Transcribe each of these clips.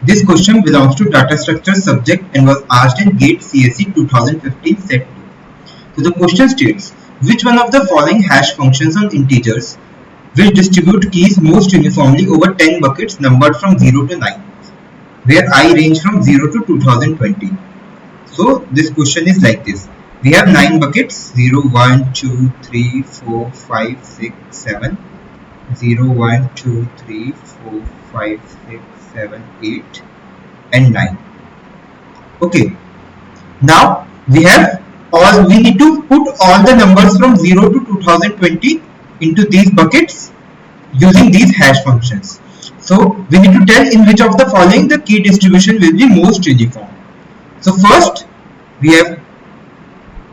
This question belongs to data structure subject and was asked in GATE CSE 2015 set 2. So the question states, which one of the following hash functions on integers will distribute keys most uniformly over 10 buckets numbered from 0 to 9, where I range from 0 to 2020. So this question is like this. We have 9 buckets, 0, 1, 2, 3, 4, 5, 6, 7, 0, 1, 2, 3, 4, 5, 6, 7, 8 and 9. Okay, now we need to put all the numbers from 0 to 2020 into these buckets using these hash functions. So we need to tell in which of the following the key distribution will be most uniform. So first we have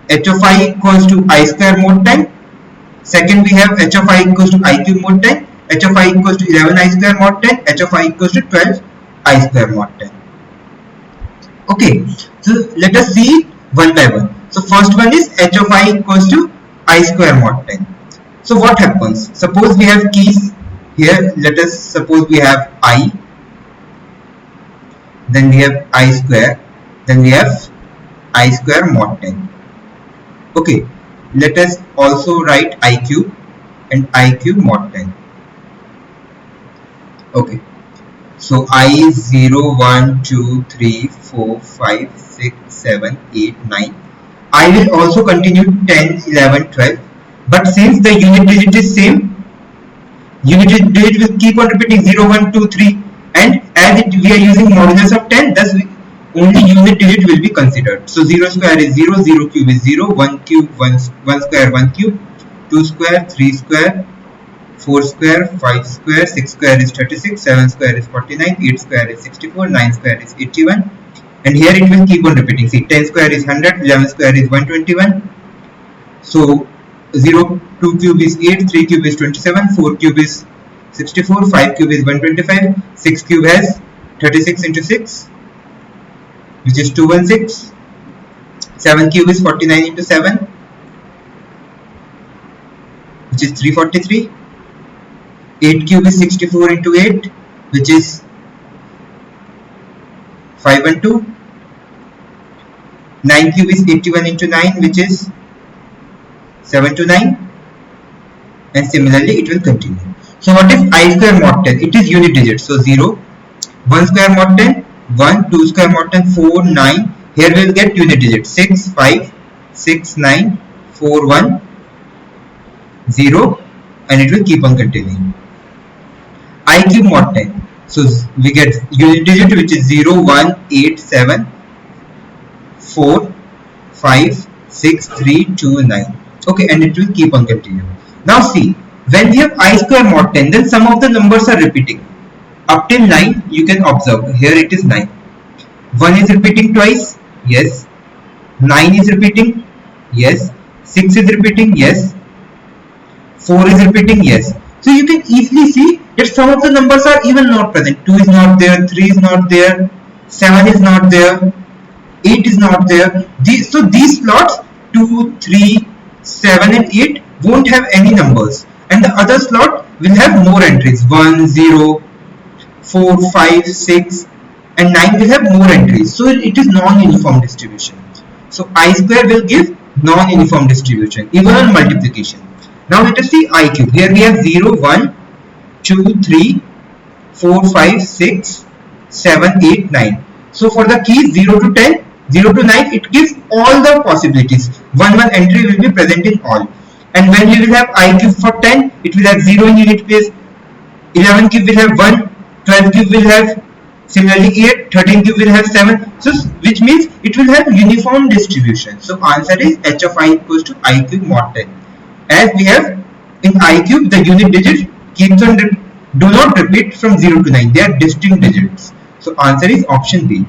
h of I equals to I square mod 10. Second we have h of I equals to I cube mod 10, h of I equals to 11 I square mod 10, h of I equals to 12 I square mod 10. Okay, so let us see one by one. So first one is h of I equals to I square mod 10. So what happens? Suppose we have keys here. Let us suppose we have I, then we have I square, then we have I square mod 10. Okay, let us also write I cube and I cube mod 10. Okay, so I is 0, 1, 2, 3, 4, 5, 6, 7, 8, 9. I will also continue 10, 11, 12. But since the unit digit is same, unit digit will keep on repeating 0, 1, 2, 3. And as we are using modulus of 10, thus only unit digit will be considered. So 0 square is 0, 0 cube is 0, 1 cube, 1 square, 1 cube, 2 square, 3 square, 4 square, 5 square, 6 square is 36, 7 square is 49, 8 square is 64, 9 square is 81. And here it will keep on repeating. See, 10 square is 100, 11 square is 121. So 0, 2 cube is 8, 3 cube is 27, 4 cube is 64, 5 cube is 125, 6 cube has 36 into 6, which is 216, 7 cube is 49 into 7, which is 343, 8 cube is 64 into 8, which is 512, 9 cube is 81 into 9, which is 729, and similarly it will continue. So what is I square mod 10? It is unit digit. So 0, 1 square mod 10, 1, 2 square mod 10, 4, 9. Here we will get unit digit 6, 5, 6, 9, 4, 1, 0, and it will keep on continuing. I cube mod 10. So we get unit digit which is 0, 1, 8, 7, 4, 5, 6, 3, 2, 9. Okay, and it will keep on continuing. Now see, when we have I square mod 10, then some of the numbers are repeating. Up till 9, you can observe. Here it is 9. 1 is repeating twice. Yes. 9 is repeating. Yes. 6 is repeating. Yes. 4 is repeating. Yes. So you can easily see that some of the numbers are even not present. 2 is not there. 3 is not there. 7 is not there. 8 is not there. So these slots 2, 3, 7 and 8 won't have any numbers. And the other slot will have more entries. 1, 0, 4, 5, 6 and 9 will have more entries. So it is non-uniform distribution. So I square will give non-uniform distribution even on multiplication. Now let us see I cube. Here we have 0, 1, 2, 3, 4, 5, 6, 7, 8, 9. So for the keys 0 to 10, 0 to 9, it gives all the possibilities. One entry will be present in all. And when we will have I cube for 10, it will have 0 in unit place. 11 cube will have 1, 12 cube will have similarly 8, 13 cube will have 7. So which means it will have uniform distribution. So answer is h of I equals to I cube mod 10. As we have in I cube, the unit digit keeps on do not repeat from 0 to 9. They are distinct digits. So answer is option B.